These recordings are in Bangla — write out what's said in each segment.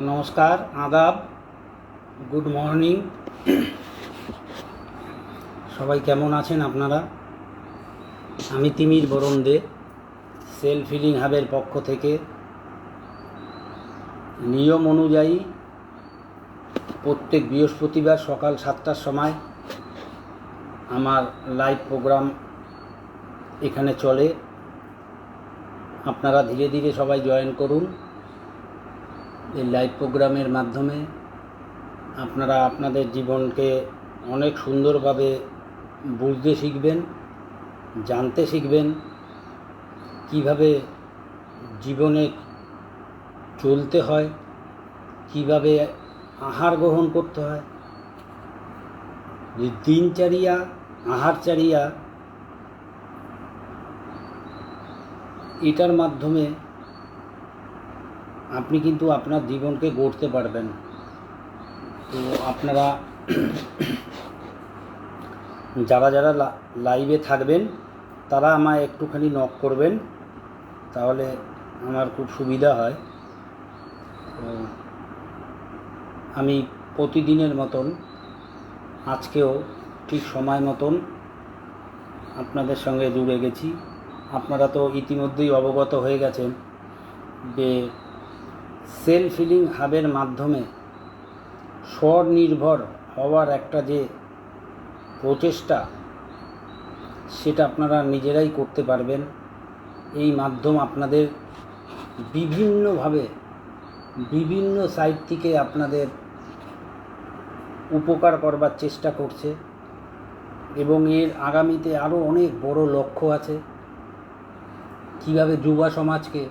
নমস্কার, আদাব, গুড মর্নিং। সবাই কেমন আছেন আপনারা? আমি তিমির বরণ দে সেলফ হিলিং হাবের পক্ষ থেকে নিয়ম অনুযায়ী প্রত্যেক বৃহস্পতিবার সকাল 7টার সময় আমার লাইভ প্রোগ্রাম এখানে চলে। আপনারা ধীরে ধীরে সবাই জয়েন করুন। এই লাইভ প্রোগ্রামের মাধ্যমে আপনারা আপনাদের জীবনকে অনেক সুন্দরভাবে বুঝতে শিখবেন, জানতে শিখবেন, কিভাবে জীবনে চলতে হয়, কিভাবে আহার গ্রহণ করতে হয়। যে দিনচর্যা, আহারচর্যা, এটার মাধ্যমে আপনি কিন্তু আপনার জীবনকে গড়তে পারবেন। তো আপনারা যারা যারা লাইভে থাকবেন তারা আমায় একটুখানি নক করবেন, তাহলে আমার খুব সুবিধা হয়। তো আমি প্রতিদিনের মতন আজকেও ঠিক সময় মতন আপনাদের সঙ্গে জুড়ে গেছি। আপনারা তো ইতিমধ্যেই অবগত হয়ে গেছেন যে সেলফ হিলিং হাবের মাধ্যমে স্বনির্ভর হওয়ার একটা যে প্রচেষ্টা, সেটা আপনারা নিজেরাই করতে পারবেন। এই মাধ্যম আপনাদের বিভিন্নভাবে বিভিন্ন সাইড থেকে আপনাদের উপকার করবার চেষ্টা করছে এবং এর আগামীতে আরও অনেক বড় লক্ষ্য আছে। কীভাবে যুব সমাজকে,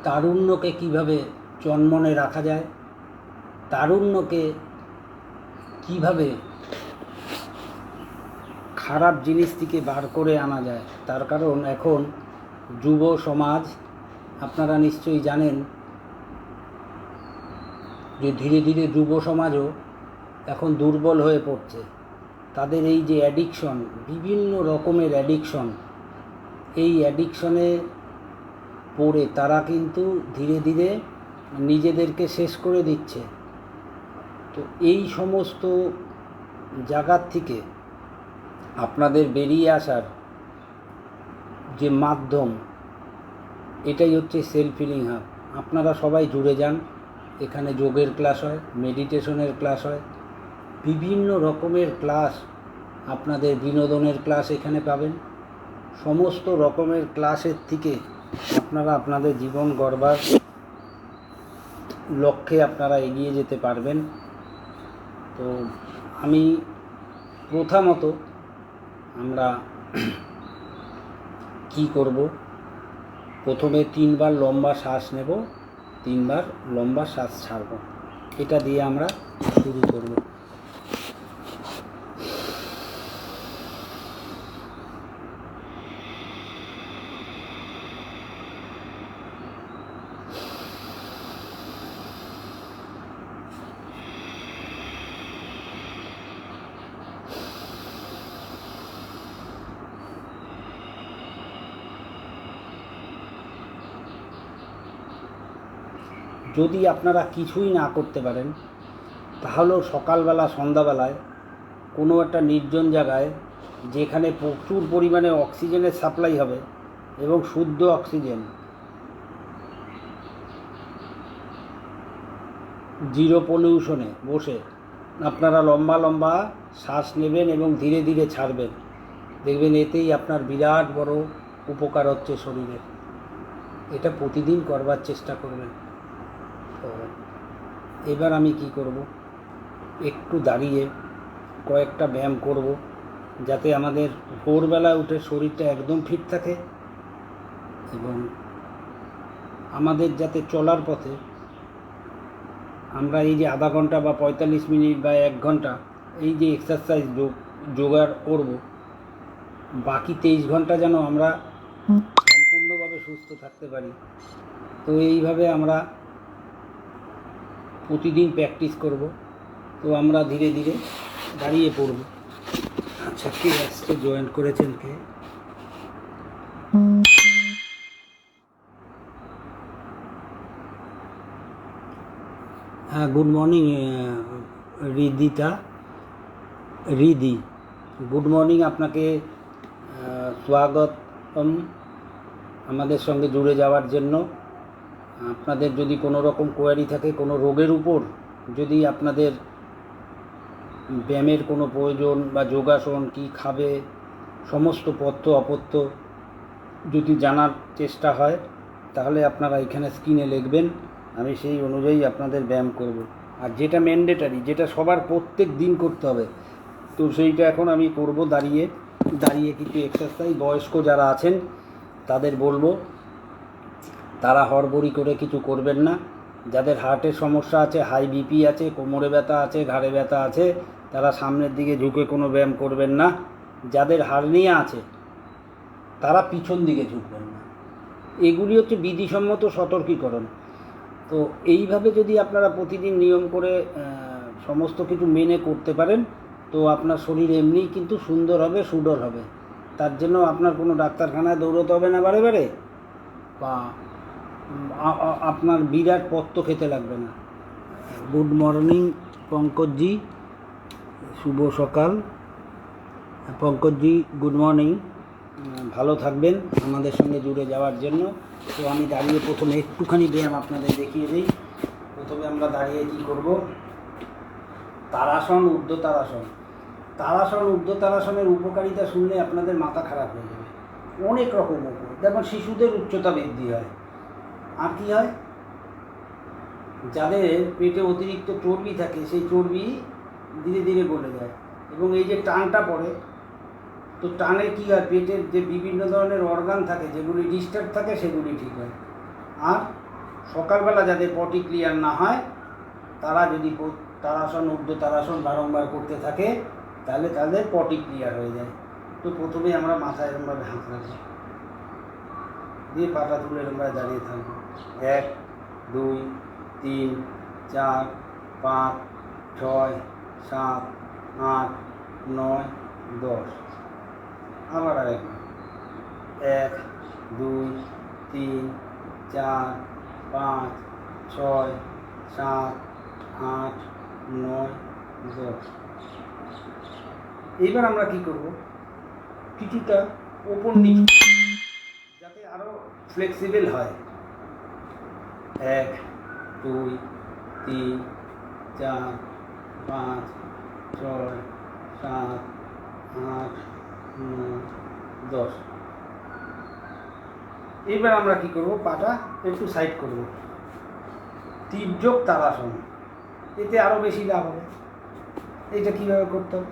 তারুণ্যকে কীভাবে চনমনে রাখা যায়, তারুণ্যকে কীভাবে খারাপ জিনিস থেকে বার করে আনা যায়। তার কারণ এখন যুব সমাজ, আপনারা নিশ্চয়ই জানেন যে ধীরে ধীরে যুব সমাজও এখন দুর্বল হয়ে পড়ছে। তাদের এই যে অ্যাডিকশন, বিভিন্ন রকমের অ্যাডিকশন, এই অ্যাডিকশনে পড়ে তারা কিন্তু ধীরে ধীরে নিজেদেরকে শেষ করে দিচ্ছে। তো এই সমস্ত জায়গার থেকে আপনাদের বেরিয়ে আসার যে মাধ্যম, এটাই হচ্ছে সেলফ হিলিং হাব। আপনারা সবাই জুড়ে যান। এখানে যোগের ক্লাস হয়, মেডিটেশনের ক্লাস হয়, বিভিন্ন রকমের ক্লাস, আপনাদের বিনোদনের ক্লাস এখানে পাবেন। সমস্ত রকমের ক্লাসের থেকে আপনারা আপনাদের জীবন গড়বার লক্ষ্যে আপনারা এগিয়ে যেতে পারবেন। তো আমি প্রথমত আমরা কি করব, প্রথমে 3বার লম্বা শ্বাস নেব, 3বার লম্বা শ্বাস ছাড়ব। এটা দিয়ে আমরা শুরু করব। যদি আপনারা কিছুই না করতে পারেন, তাহলেও সকালবেলা সন্ধ্যাবেলায় কোনো একটা নির্জন জায়গায়, যেখানে প্রচুর পরিমাণে অক্সিজেনের সাপ্লাই হবে এবং শুদ্ধ অক্সিজেন, জিরো পলিউশনে বসে আপনারা লম্বা লম্বা শ্বাস নেবেন এবং ধীরে ধীরে ছাড়বেন। দেখবেন এতেই আপনার বিরাট বড় উপকার হচ্ছে শরীরের। এটা প্রতিদিন করবার চেষ্টা করবেন। তো এবার আমি কি করব, একটু দাঁড়িয়ে কয়েকটা ব্যায়াম করব, যাতে আমাদের ভোরবেলা উঠে শরীরটা একদম ফিট থাকে এবং আমাদের যাতে চলার পথে আমরা এই যে আধা ঘন্টা বা 45 মিনিট বা 1 ঘন্টা এই যে এক্সারসাইজ জোগাড় করব, বাকি 23 ঘন্টা যেন আমরা সম্পূর্ণভাবে সুস্থ থাকতে পারি। তো এইভাবে আমরা প্রতিদিন প্র্যাকটিস করব। তো আমরা ধীরে ধীরে দাঁড়িয়ে পড়ব। আচ্ছা, কে আজকে জয়েন করেছেন? কে? হ্যাঁ, good morning Ridhi, good morning. আপনাকে স্বাগতম আমাদের সঙ্গে জুড়ে যাওয়ার জন্য। আপনাদের যদি কোনো রকম কোয়ারি থাকে কোনো রোগের উপর, যদি আপনাদের ব্যায়ামের কোনো প্রয়োজন বা যোগাসন কী খাবে সমস্ত পথ্য অপথ্য যদি জানার চেষ্টা হয়, তাহলে আপনারা এখানে স্ক্রিনে লিখবেন, আমি সেই অনুযায়ী আপনাদের ব্যায়াম করব। আর যেটা ম্যান্ডেটারি, যেটা সবার প্রত্যেক দিন করতে হবে, তো সেইটা এখন আমি করব দাঁড়িয়ে কিছু এক্সারসাইজ। বয়স্ক যারা আছেন তাদের বলবো, তারা হড়বড়ি করে কিছু করবেন না। যাদের হার্টের সমস্যা আছে, হাই বিপি আছে, কোমরে ব্যথা আছে, ঘাড়ে ব্যথা আছে, তারা সামনের দিকে ঝুঁকে কোনো ব্যায়াম করবেন না। যাদের হার্নিয়া আছে তারা পিছন দিকে ঝুঁকবেন না। এগুলি হচ্ছে বিধিসম্মত সতর্কীকরণ। তো এইভাবে যদি আপনারা প্রতিদিন নিয়ম করে সমস্ত কিছু মেনে করতে পারেন, তো আপনার শরীর এমনিই কিন্তু সুন্দর হবে, সুডর হবে। তার জন্য আপনার কোনো ডাক্তারখানায় দৌড়তে হবে না বারে বারে, বা আপনার বিরাট পত্ত খেতে লাগবে না। গুড মর্নিং পঙ্কজজি, শুভ সকাল। পঙ্কজজি গুড মর্নিং, ভালো থাকবেন আমাদের সঙ্গে জুড়ে যাওয়ার জন্য। তো আমি দাঁড়িয়ে প্রথমে একটুখানি ব্যায়াম আপনাদের দেখিয়ে দিই। প্রথমে আমরা দাঁড়িয়ে কী করব, তারাসন, ঊর্ধ্ব তারাসন। ঊর্ধ্ব তারাসনের উপকারিতা শুনলে আপনাদের মাথা খারাপ হয়ে যাবে। অনেক রকম উপকার, যেমন শিশুদের উচ্চতা বৃদ্ধি হয়। আর কী হয়, যাদের পেটে অতিরিক্ত চর্বি থাকে সেই চর্বি ধীরে ধীরে গলে যায়। এবং এই যে টানটা পড়ে, তো টানে কী হয়, পেটের যে বিভিন্ন ধরনের অর্গান থাকে যেগুলি ডিস্টার্ব থাকে সেগুলি ঠিক হয়। আর সকালবেলা যাদের পটি ক্লিয়ার না হয়, তারা যদি তারাসন, ঊর্ধ্ব তারাসন বারংবার করতে থাকে, তাহলে তাদের পটি ক্লিয়ার হয়ে যায়। তো প্রথমে আমরা মাথা এরমভাবে হাত রাখি, দিয়ে পাটা তুলে এরমভাবে দাঁড়িয়ে থাকবো। 1 2 3 4 5 6 7 8 9 10। আবার আরেকবার 1 2 3 4 5 6 7 8 9 10। এইবার আমরা কি করব, কিছুটা ওপর নিচ যাতে আরও ফ্লেক্সিবল হয়। 1 2 3 4 5 6 7 8 9 10। এইবার আমরা কি করব, পাটা একটু সাইড করব, তির্যক তারাসন। এতে আরও বেশি লাভ হবে। এইটা কীভাবে করতে হবে,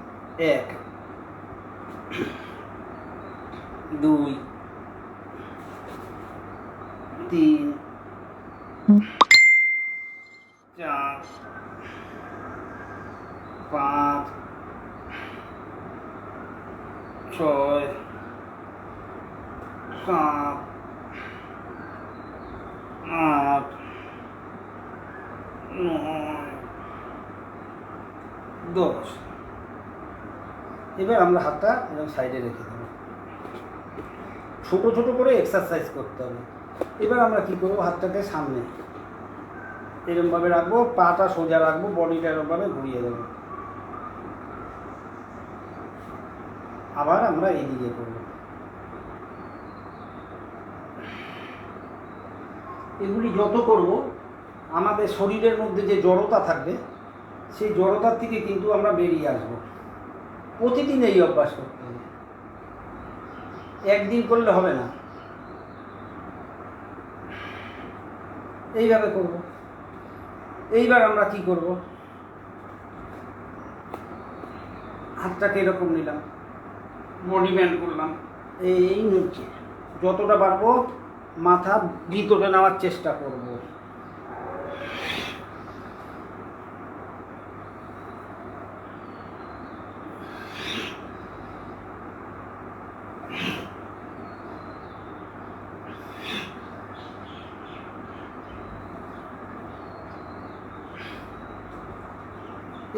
1 2 3 4 5 6 7 8 9 10। এবার আমরা হাতটা এরকম সাইডে রেখে দেবো। ছোটো ছোটো করে এক্সারসাইজ করতে হবে। এবার আমরা কী করবো, হাতটাকে সামনে এরকমভাবে রাখবো, পাটা সোজা রাখবো, বডিটা এরকমভাবে ঘুরিয়ে দেবো। আবার আমরা এইদিকে করব। এগুলি যত করব, আমাদের শরীরের মধ্যে যে জড়তা থাকবে, সেই জড়তার থেকে কিন্তু আমরা বেরিয়ে আসবো। প্রতিদিন এই অভ্যাস করতে হবে, একদিন করলে হবে না। এইভাবে করব। এইবার আমরা কি করব, হাতটাকে এরকম নিলাম, বডি ব্যান্ড করলাম, এই নিচে যতটা পারবো মাথা ভিতরে নেওয়ার চেষ্টা করব।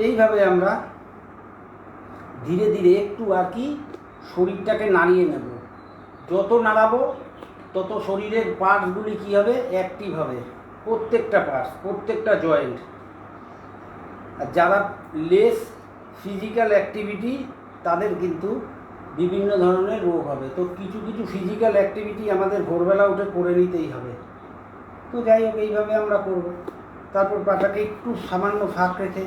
এইভাবে আমরা ধীরে ধীরে একটু আর কি শরীরটাকে নাড়িয়ে নেব। যত নাড়াবো তত শরীরের পার্টসগুলি কী হবে, অ্যাক্টিভ হবে। প্রত্যেকটা পার্টস, প্রত্যেকটা জয়েন্ট। আর যারা লেস ফিজিক্যাল অ্যাক্টিভিটি তাদের কিন্তু বিভিন্ন ধরনের রোগ হবে। তো কিছু কিছু ফিজিক্যাল অ্যাক্টিভিটি আমাদের ভোরবেলা উঠে করে নিতেই হবে। তো যাই হোক, এইভাবে আমরা করব। তারপর পাটাকে একটু সামান্য ফাঁক রেখে,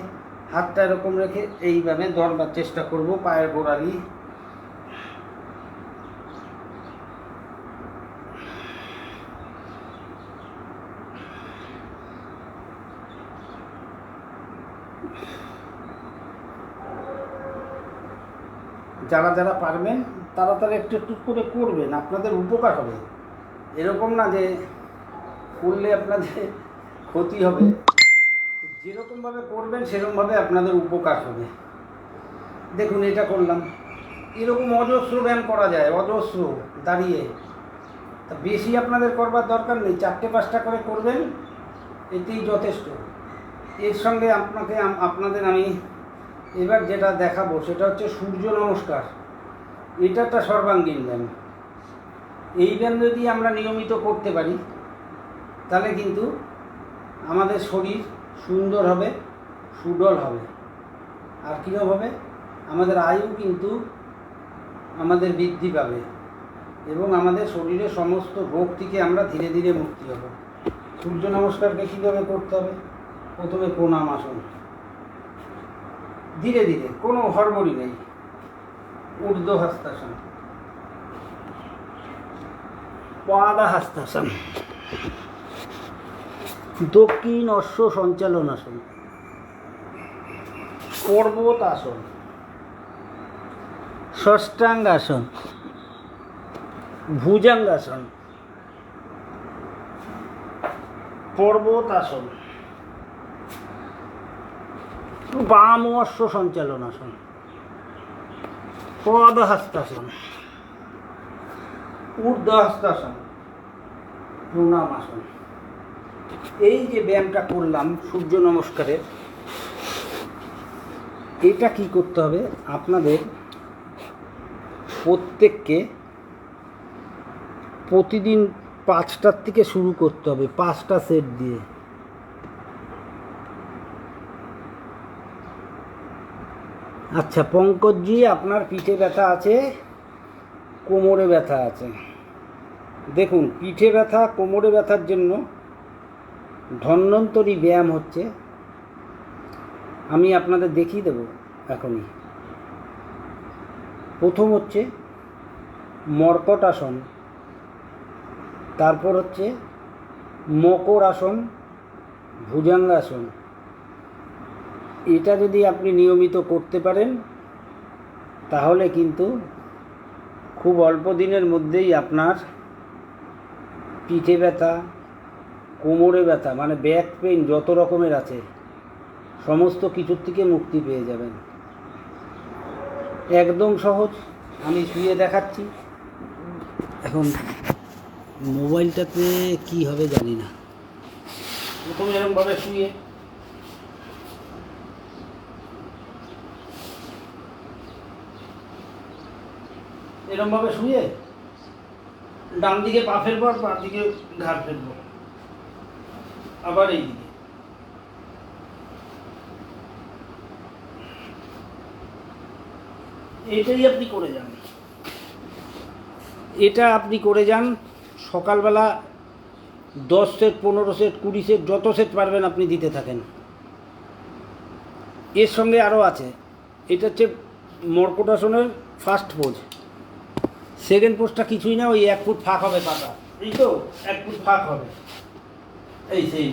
হাতটা এরকম রেখে এইভাবে ধরবার চেষ্টা করব পায়ের গোড়ালি। যারা যারা পারবেন তারা তারা একটু একটু করে করবেন, আপনাদের উপকার হবে। এরকম না যে করলে আপনাদের ক্ষতি হবে, যেরকমভাবে করবেন সেরকমভাবে আপনাদের উপকার হবে। দেখুন, এটা করলাম, এরকম অজস্র ব্যায়াম করা যায়, অজস্র দাঁড়িয়ে। তা বেশি আপনাদের করবার দরকার নেই, 4-5টা করে করবেন, এতেই যথেষ্ট। এর সঙ্গে আপনাদের আমি এবার যেটা দেখাবো সেটা হচ্ছে সূর্য নমস্কার। এটা একটা সর্বাঙ্গীন ব্যায়াম। এই ব্যায়াম যদি আমরা নিয়মিত করতে পারি তাহলে কিন্তু আমাদের শরীর সুন্দর হবে, সুডল হবে। আর কীরকম হবে, আমাদের আয়ু কিন্তু আমাদের বৃদ্ধি পাবে এবং আমাদের শরীরের সমস্ত রোগ থেকে আমরা ধীরে ধীরে মুক্তি হব। সূর্য নমস্কারকে কীভাবে করতে হবে, প্রথমে প্রণাম আসন, ধীরে ধীরে, কোনো হড়বড়ি নেই। ঊর্ধ্ব হস্তাসন, পাদা হস্তাসন, দক্ষিণ অশ্ব সঞ্চালন আসন, পর্বত আসন, ষষ্ঠাঙ্গাসন, ভুজঙ্গাসন, পর্বত আসন, বাম অশ্ব সঞ্চালন আসন, পদহস্তাসন, ঊর্ধ্ব হস্তাসন, প্রণাম আসন। এই যে ব্যায়ামটা করলাম সূর্য নমস্কারের, এটা কি করতে হবে, আপনাদের প্রত্যেককে প্রতিদিন 5টার থেকে শুরু করতে হবে, 5টা সেট দিয়ে। আচ্ছা পঙ্কজজি, আপনার পিঠে ব্যথা আছে, কোমরে ব্যথা আছে। দেখুন, পিঠে ব্যথা কোমরে ব্যথার জন্য ধন্বন্তরী ব্যায়াম হচ্ছে, আমি আপনাদের দেখিয়ে দেব এখনই। প্রথম হচ্ছে মর্কট আসন, তারপর হচ্ছে মকর আসন, ভুজঙ্গাসন। এটা যদি আপনি নিয়মিত করতে পারেন তাহলে কিন্তু খুব অল্প দিনের মধ্যেই আপনার পিঠে ব্যথা, কোমরে ব্যথা, মানে ব্যাক পেইন যত রকমের আছে সমস্ত কিছুর থেকে মুক্তি পেয়ে যাবেন। একদম সহজ, আমি শুয়ে দেখাচ্ছি। এখন মোবাইলটাতে কি হবে জানি না। প্রথমে এরকমভাবে শুয়ে, এরকমভাবে শুয়ে ডান দিকে পা ফেলবো আর বাঁ দিকে ঘাড় ফেলবো, আবার এই দিকে। এটাই আপনি করে যান, এটা আপনি করে যান। সকালবেলা 10 সেট, 15 সেট, 20 সেট, যত সেট পারবেন আপনি দিতে থাকেন। এর সঙ্গে আরও আছে, এটা হচ্ছে মর্কটাসনের ফার্স্ট পোজ। সেকেন্ড পোজটা কিছুই না, ওই 1 ফুট ফাঁক হবে পাতা, এই তো 1 ফুট ফাঁক হবে, এই সেই।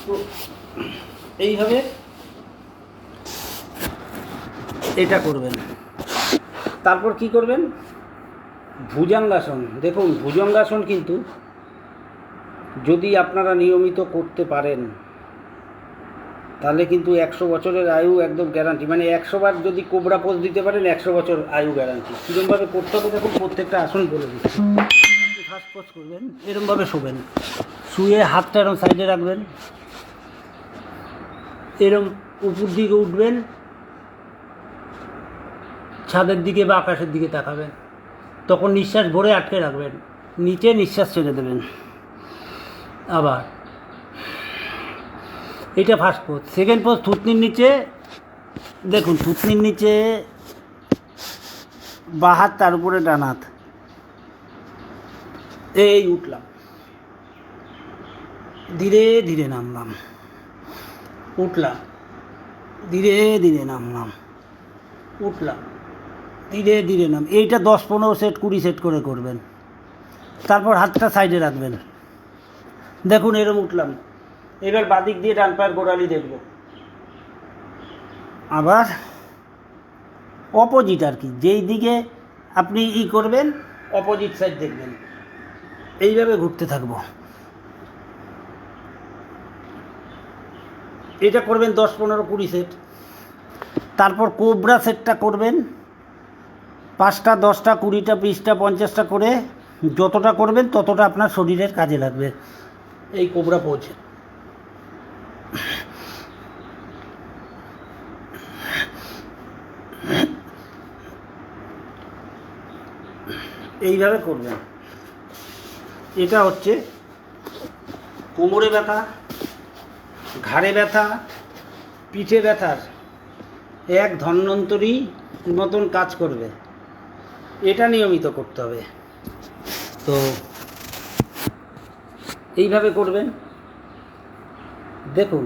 তো এইভাবে এটা করবেন। তারপর কি করবেন, ভুজঙ্গাসন। দেখুন, ভুজঙ্গাসন কিন্তু যদি আপনারা নিয়মিত করতে পারেন তাহলে কিন্তু 100 বছরের আয়ু একদম গ্যারান্টি। মানে 100 বার যদি কোবরা পোজ দিতে পারেন 100 বছর আয়ু গ্যারান্টি। কীরকমভাবে করতে হবে দেখুন, প্রত্যেকটা আসন বলে দিচ্ছি। আপনি ফার্স্ট পোজ করবেন, এরকমভাবে শোবেন, শুয়ে হাতটা এরকম সাইডে রাখবেন, এরকম উপর দিকে উঠবেন, ছাদের দিকে বা আকাশের দিকে তাকাবেন, তখন নিঃশ্বাস ভরে আটকে রাখবেন, নিচে নিঃশ্বাস ছেড়ে দেবেন। আবার এটা ফার্স্ট পোজ। সেকেন্ড পোজ, থুতনির নিচে দেখুন, থুতনির নিচে বাঁ হাত, তার উপরে ডান হাত, এই উঠলাম, ধীরে ধীরে নামলাম, উঠলাম, ধীরে ধীরে নামলাম, উঠলাম, ধীরে ধীরে নাম। এইটা 10-15 সেট, 20 সেট করে করবেন। তারপর হাতটা সাইডে রাখবেন। দেখুন এরম উঠলাম। এবার বাদিক দিয়ে ডান পায়ের গোড়ালি দেখব। আবার অপোজিট আর কি, যেই দিকে আপনি করবেন অপোজিট সাইড দেখবেন। এইভাবে ঘুরতে থাকবো। এটা করবেন 10-15-20 সেট। তারপর কোবরা সেটটা করবেন 5টা, 10টা, 20টা, 20টা, 50টা করে। যতটা করবেন ততটা আপনার শরীরের কাজে লাগবে। এই কোবরা পোজ। এইভাবে করবেন। এটা হচ্ছে কোমরে ব্যথা, ঘাড়ে ব্যথা, পিঠে ব্যথার এক ধন্বন্তরী মতন কাজ করবে। এটা নিয়মিত করতে হবে। তো এইভাবে করবেন। দেখুন,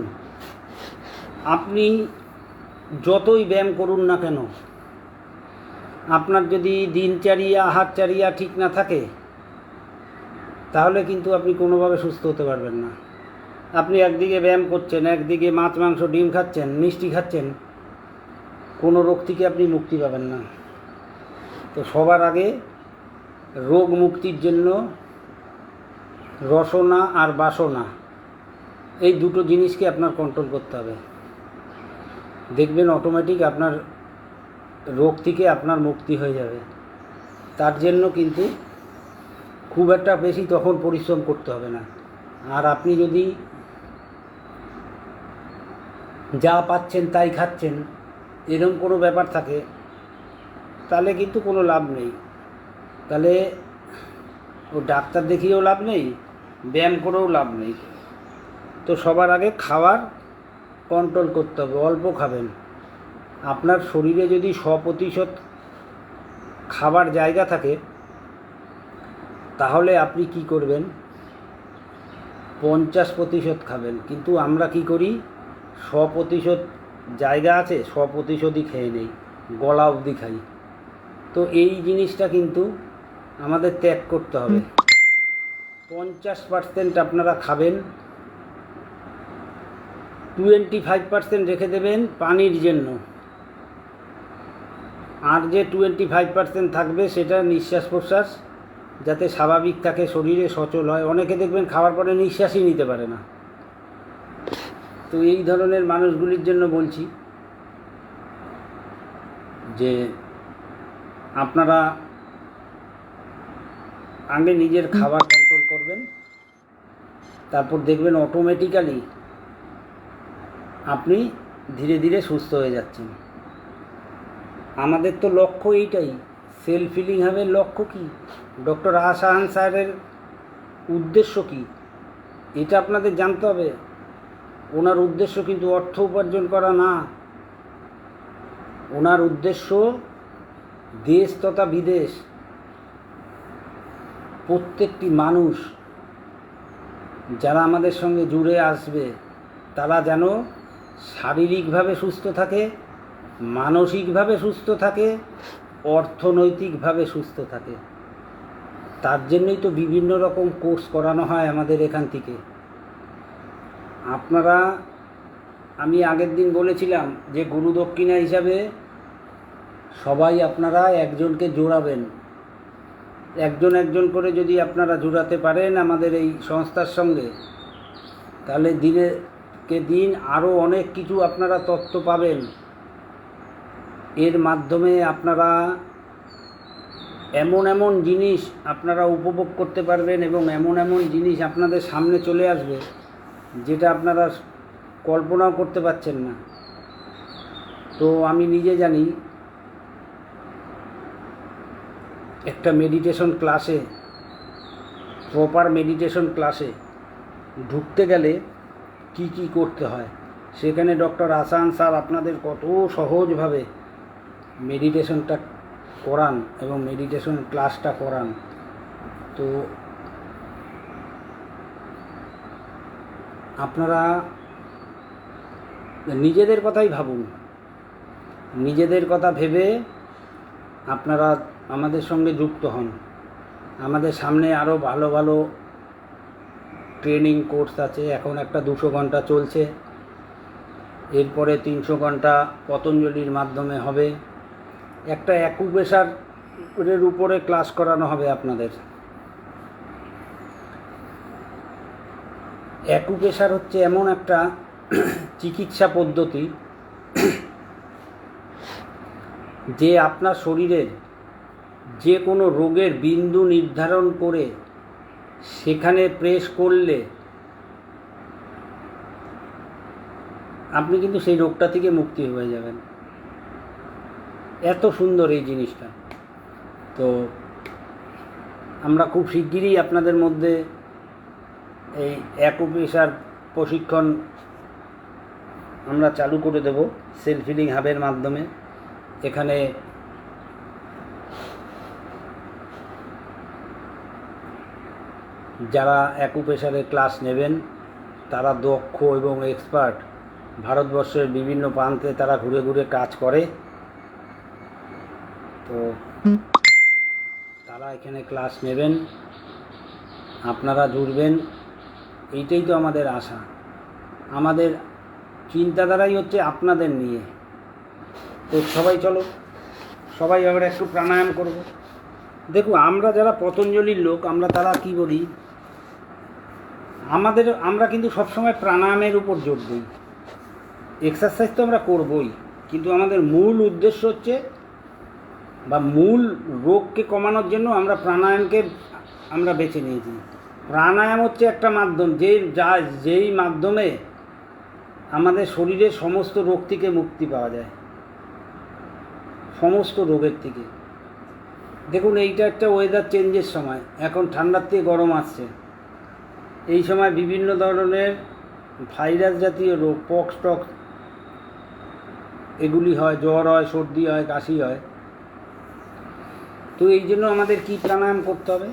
আপনি যতই ব্যায়াম করুন না কেন, আপনার যদি দিনচর্যা, আহারচর্যা ঠিক না থাকে, তাহলে কিন্তু আপনি কোনোভাবে সুস্থ হতে পারবেন না। আপনি একদিকে ব্যায়াম করছেন, একদিকে মাছ, মাংস, ডিম খাচ্ছেন, মিষ্টি খাচ্ছেন, কোনো রোগ থেকে আপনি মুক্তি পাবেন না। তো সবার আগে রোগ মুক্তির জন্য রসনা আর বাসনা, এই দুটো জিনিসকে আপনার কন্ট্রোল করতে হবে। দেখবেন অটোমেটিক আপনার রোগ থেকে আপনার মুক্তি হয়ে যাবে। তার জন্য কিন্তু খুব একটা বেশি তখন পরিশ্রম করতে হবে না। আর আপনি যদি যা পাচ্ছেন তাই খাচ্ছেন, এরকম কোনো ব্যাপার থাকে, তাহলে কিন্তু কোনো লাভ নেই। তাহলে ও ডাক্তার দেখিয়েও লাভ নেই, ব্যায়াম করেও লাভ নেই। তো সবার আগে খাওয়ার কন্ট্রোল করতে হবে। অল্প খাবেন। আপনার শরীরে যদি 100% খাবার জায়গা থাকে, তাহলে আপনি কি করবেন, 50% খাবেন। কিন্তু আমরা কি করি, 100% জায়গা আছে, 100%ই খেয়ে নেই, গলা অবধি খাই। তো এই জিনিসটা কিন্তু আমাদের ত্যাগ করতে হবে। 50% আপনারা খাবেন, 25% রেখে দেবেন পানির জন্য। আর যে 25% থাকবে সেটা নিঃশ্বাস প্রশ্বাস যাতে স্বাভাবিক থাকে, শরীরে সচল হয়। অনেকে দেখবেন খাওয়ার পরে নিঃশ্বাসই নিতে পারে না। তো এই ধরনের মানুষগুলির জন্য বলছি যে আপনারা আগে নিজের খাবার কন্ট্রোল করবেন, তারপর দেখবেন অটোমেটিক্যালি আপনি ধীরে ধীরে সুস্থ হয়ে যাচ্ছেন। আমাদের তো লক্ষ্য এইটাই। সেলফ হিলিং হাবের লক্ষ্য কী, ডক্টর আহসান স্যারের উদ্দেশ্য কী, এটা আপনাদের জানতে হবে। ওনার উদ্দেশ্য কিন্তু অর্থ উপার্জন করা না। ওনার উদ্দেশ্য দেশ তথা বিদেশ প্রত্যেকটি মানুষ যারা আমাদের সঙ্গে জুড়ে আসবে, তারা যেন শারীরিকভাবে সুস্থ থাকে, মানসিকভাবে সুস্থ থাকে, অর্থনৈতিকভাবে সুস্থ থাকে। তার জন্যই তো বিভিন্ন রকম কোর্স করানো হয় আমাদের এখান থেকে। আপনারা, আমি আগের দিন বলেছিলাম যে গুরুদক্ষিণা হিসাবে সবাই আপনারা একজনকে জোড়াবেন। একজন একজন করে যদি আপনারা জোড়াতে পারেন আমাদের এই সংস্থার সঙ্গে, তাহলে দিনেকে দিন আরও অনেক কিছু আপনারা তথ্য পাবেন। এর মাধ্যমে আপনারা এমন এমন জিনিস আপনারা উপভোগ করতে পারবেন এবং এমন এমন জিনিস আপনাদের সামনে চলে আসবে যেটা আপনারা কল্পনাও করতে পারছেন না। তো আমি নিজে জানি, একটা মেডিটেশন ক্লাসে প্রপার মেডিটেশন ক্লাসে ঢুকতে গেলে কি কি করতে হয়, সেখানে ডক্টর আসান স্যার আপনাদের কত সহজভাবে মেডিটেশনটা করান এবং মেডিটেশন ক্লাসটা করান। তো আপনারা নিজেদের কথাই ভাবুন, নিজেদের কথা ভেবে আপনারা আমাদের সঙ্গে যুক্ত হন। আমাদের সামনে আরও ভালো ভালো ট্রেনিং কোর্স আছে। এখন একটা 200 ঘন্টা চলছে, এরপরে 300 ঘন্টা পতঞ্জলির মাধ্যমে হবে। একটা অ্যাকুপ্রেশারের উপরে ক্লাস করানো হবে আপনাদের। অ্যাকুপ্রেশার হচ্ছে এমন একটা চিকিৎসা পদ্ধতি যে আপনার শরীরের যে কোনো রোগের বিন্দু নির্ধারণ করে সেখানে প্রেস করলে আপনি কিন্তু সেই রোগটা থেকে মুক্তি হয়ে যাবেন। এত সুন্দর এই জিনিসটা। তো আমরা খুব শিগগিরই আপনাদের মধ্যে এই অ্যাকুপ্রেশার প্রশিক্ষণ আমরা চালু করে দেব সেলফ হিলিং হাবের মাধ্যমে। এখানে যারা অ্যাকুপ্রেশারের ক্লাস নেবেন তারা দক্ষ এবং এক্সপার্ট। ভারতবর্ষের বিভিন্ন প্রান্তে তারা ঘুরে ঘুরে কাজ করে। তো তারা এখানে ক্লাস নেবেন, আপনারা জুড়বেন, এইটাই তো আমাদের আশা। আমাদের চিন্তাধারাই হচ্ছে আপনাদের নিয়ে। তো সবাই চলো, সবাই এবার একটু প্রাণায়াম করব। দেখুন, আমরা যারা পতঞ্জলির লোক, আমরা তারা কি বলি, আমরা কিন্তু সবসময় প্রাণায়ামের উপর জোর দিই। এক্সারসাইজ তো আমরা করবই, কিন্তু আমাদের মূল উদ্দেশ্য হচ্ছে বা মূল রোগকে কমানোর জন্য আমরা প্রাণায়ামকে আমরা বেছে নিয়েছি। প্রাণায়াম হচ্ছে একটা মাধ্যম যেই মাধ্যমে আমাদের শরীরের সমস্ত রোগ থেকে মুক্তি পাওয়া যায়, সমস্ত রোগের থেকে। দেখুন, এইটা একটা ওয়েদার চেঞ্জের সময়, এখন ঠান্ডার থেকে গরম আসছে। এই সময় বিভিন্ন ধরনের ভাইরাস জাতীয় রোগ, পক্স টক্স এগুলি হয়, জ্বর হয়, সর্দি হয়, কাশি হয়। তো এই জন্য আমাদের কি প্রাণায়াম করতে হবে?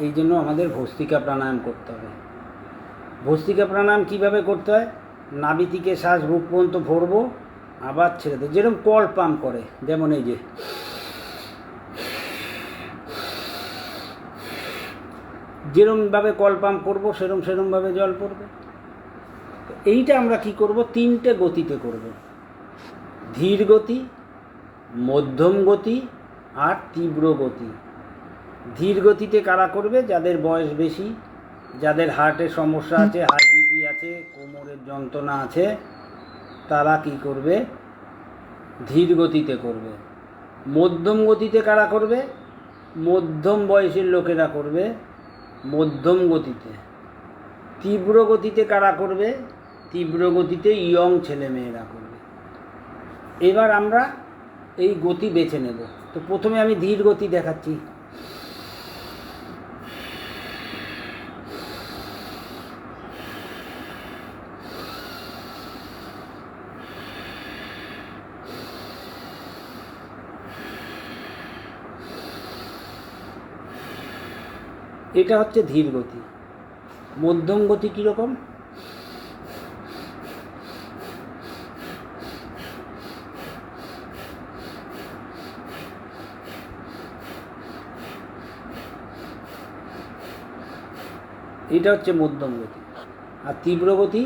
এই জন্য আমাদের ভস্ত্রিকা প্রাণায়াম করতে হবে। ভস্ত্রিকা প্রাণায়াম কীভাবে করতে হয়? নাভি থেকে শ্বাস বুক পর্যন্ত ভরবো, আবার ছেড়ে দেবো, যেরকম কল পাম্প করে। যেমন এই যে যেরকমভাবে কল পাম্প করবো সেরকমভাবে জল পড়বে। এইটা আমরা কি করব? 3টে গতিতে করব। ধীর গতি, মধ্যম গতি আর তীব্র গতি। ধীর গতিতে কারা করবে? যাদের বয়স বেশি, যাদের হার্টের সমস্যা আছে, হাই বিপি আছে, কোমরের যন্ত্রণা আছে, তারা কি করবে? ধীর গতিতে করবে। মধ্যম গতিতে কারা করবে? মধ্যম বয়সের লোকেরা করবে মধ্যম গতিতে। তীব্র গতিতে কারা করবে? তীব্র গতিতে ইয়ং ছেলেমেয়েরা করবে। এবার আমরা এই গতি বেছে নেব। তো প্রথমে আমি ধীর গতি দেখাচ্ছি। এটা হচ্ছে ধীর গতি। মধ্যম গতি কীরকম? এটা হচ্ছে মধ্যম গতি। আর তীব্র গতি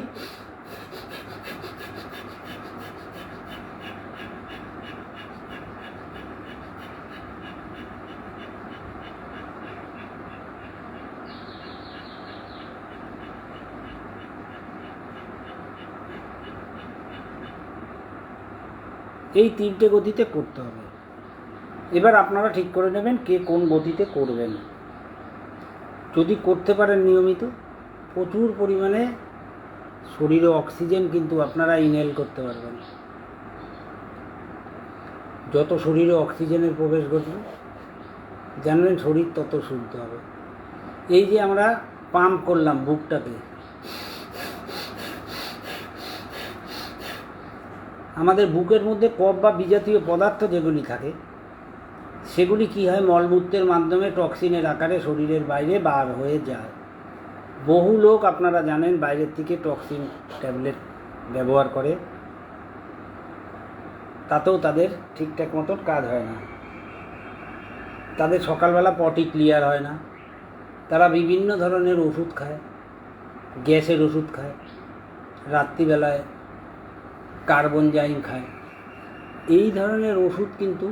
এই 3টে গতিতে করতে হবে। এবার আপনারা ঠিক করে নেবেন কে কোন গতিতে করবেন। যদি করতে পারেন নিয়মিত, প্রচুর পরিমাণে শরীরে অক্সিজেন কিন্তু আপনারা ইনহেল করতে পারবেন। যত শরীরে অক্সিজেনের প্রবেশ ঘটবে জানবেন শরীর তত শুদ্ধ হবে। এই যে আমরা পাম্প করলাম বুকটাকে, আমাদের বুকের মধ্যে কফ বা বিজাতীয় পদার্থ যেগুলি থাকে সেগুলি কি হয়, মলমূত্রের মাধ্যমে টক্সিনের আকারে শরীরের বাইরে বার হয়ে যায়। বহু লোক আপনারা জানেন বাইরের থেকে টক্সিন ট্যাবলেট ব্যবহার করে, তাতেও তাদের ঠিকঠাক মতো কাজ হয় না। তাদের সকালবেলা পটি ক্লিয়ার হয় না, তারা বিভিন্ন ধরনের ওষুধ খায়, গ্যাসের ওষুধ খায়, রাত্রিবেলায় কার্বনজাইম খায়। এই ধরনের ওষুধ কিন্তু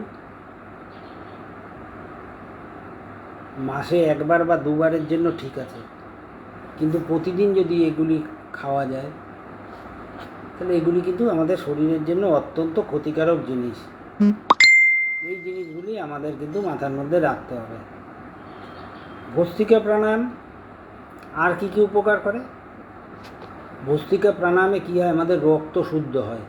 মাসে একবার বা দুবারের জন্য ঠিক আছে, কিন্তু প্রতিদিন যদি এগুলি খাওয়া যায় তাহলে এগুলি কিন্তু আমাদের শরীরের জন্য অত্যন্ত ক্ষতিকারক জিনিস। এই জিনিসগুলি আমাদের কিন্তু মাথার মধ্যে রাখতে হবে। ভস্ত্রিকা প্রাণায়াম আর কি কি উপকার করে? ভস্ত্রিকা প্রাণায়ামে কী হয়, আমাদের রক্ত শুদ্ধ হয়,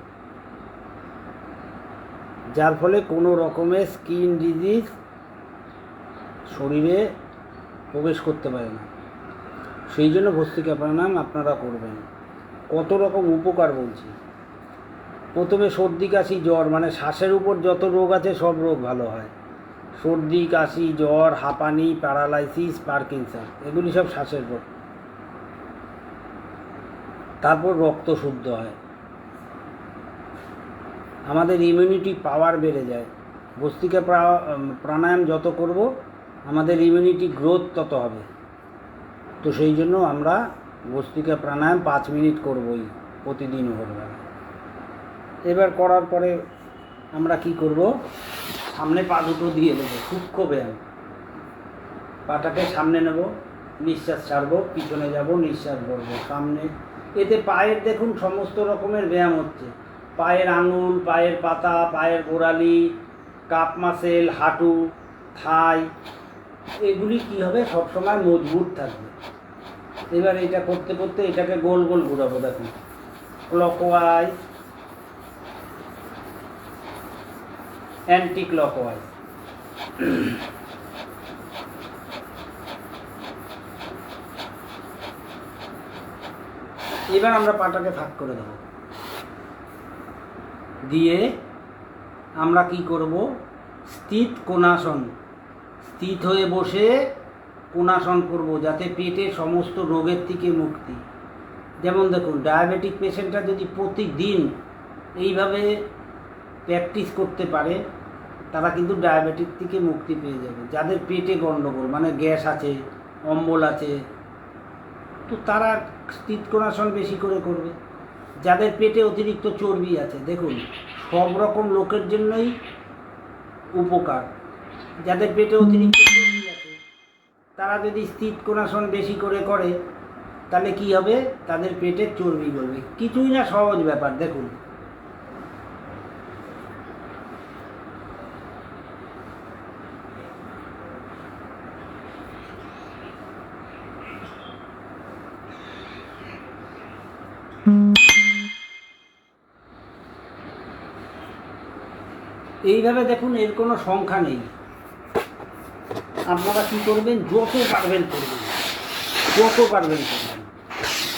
যার ফলে কোনো রকমের স্কিন ডিজিজ শরীরে প্রবেশ করতে পারে না। সেই জন্য ভস্ত্রিকা প্রাণায়াম আপনারা করবেন। কত রকম উপকার বলছি। প্রথমে সর্দি কাশি জ্বর, মানে শ্বাসের উপর যত রোগ আছে সব রোগ ভালো হয়। সর্দি কাশি জ্বর, হাঁপানি, প্যারালাইসিস, পার্কিনসন, এগুলি সব শ্বাসের রোগ। তারপর রক্ত শুদ্ধ হয়, আমাদের ইমিউনিটি পাওয়ার বেড়ে যায়। ভস্ত্রিকা প্রাণায়াম যত করব আমাদের ইমিউনিটি গ্রোথ তত হবে। তো সেই জন্য আমরা ভস্ত্রিকা প্রাণায়াম 5 মিনিট করবই প্রতিদিন ভোরবেলা। এবার করার পরে আমরা কি করব, সামনে পা দুটো দিয়ে দেবো, সূক্ষ্ম ব্যায়াম। পাটাকে সামনে নেব, নিঃশ্বাস ছাড়বো, পিছনে যাব, নিঃশ্বাস ভরবো, সামনে। এতে পায়ের দেখুন সমস্ত রকমের ব্যায়াম হচ্ছে। পায়ের আঙুল, পায়ের পাতা, পায়ের গোড়ালি, কাপ মাসেল, হাঁটু, থাই, এগুলি কী হবে, সবসময় মজবুত থাকবে। এবার এটা করতে করতে এটাকে গোল গোল ঘুরাবো, দেখুন, ক্লকওয়াইজ, অ্যান্টি ক্লকওয়াইজ। এবার আমরা পাটাকে ভাগ করে দেব, দিয়ে আমরা কি করব, স্থিত কোণাসন, স্থিত হয়ে বসে কোণাসন করব, যাতে পেটের সমস্ত রোগের থেকে মুক্তি। যেমন দেখুন, ডায়াবেটিক পেশেন্টরা যদি প্রতিদিন এইভাবে প্র্যাকটিস করতে পারে তারা কিন্তু ডায়াবেটিক থেকে মুক্তি পেয়ে যাবে। যাদের পেটে গণ্ডগোল, মানে গ্যাস আছে, অম্বল আছে, তো তারা স্থিত কোণাসন বেশি করে করবে। যাদের পেটে অতিরিক্ত চর্বি আছে, দেখুন সব রকম লোকের জন্যই উপকার। যাদের পেটে অতিরিক্ত চর্বি আছে তারা যদি স্থিত কোণাসন বেশি করে করে তাহলে কি হবে, তাদের পেটের চর্বি গলবে। কিছুই না, সহজ ব্যাপার। দেখুন, এইভাবে দেখুন, এর কোনো সংখ্যা নেই। আপনারা কী করবেন, যত পারবেন করবেন, যত পারবেন করবেন।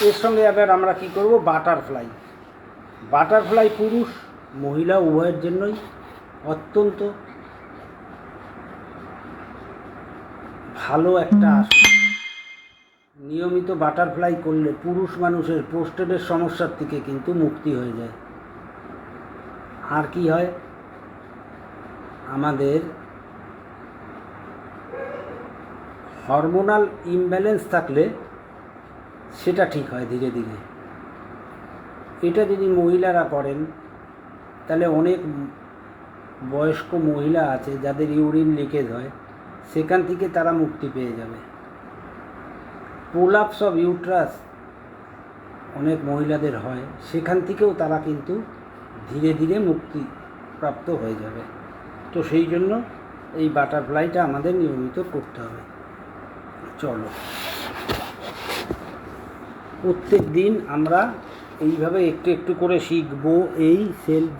এর সঙ্গে এবার আমরা কি করব, বাটারফ্লাই। বাটারফ্লাই পুরুষ মহিলা উভয়ের জন্যই অত্যন্ত ভালো একটা আসন। নিয়মিত বাটারফ্লাই করলে পুরুষ মানুষের প্রোস্টেটের সমস্যার থেকে কিন্তু মুক্তি হয়ে যায়। আর কি হয়, আমাদের হরমোনাল ইমব্যালেন্স থাকলে সেটা ঠিক হয় ধীরে ধীরে। এটা যদি মহিলারা করেন তাহলে অনেক বয়স্ক মহিলা আছে যাদের ইউরিন লিকেজ হয়, সেখান থেকে তারা মুক্তি পেয়ে যাবে। প্রোলাপস অফ ইউট্রাস অনেক মহিলাদের হয়, সেখান থেকেও তারা কিন্তু ধীরে ধীরে মুক্তি প্রাপ্ত হয়ে যাবে। তো সেই জন্য এই বাটারফ্লাইটা আমাদের নিয়মিত করতে হবে। চলো, প্রত্যেক দিন আমরা এইভাবে একটু একটু করে শিখব। এই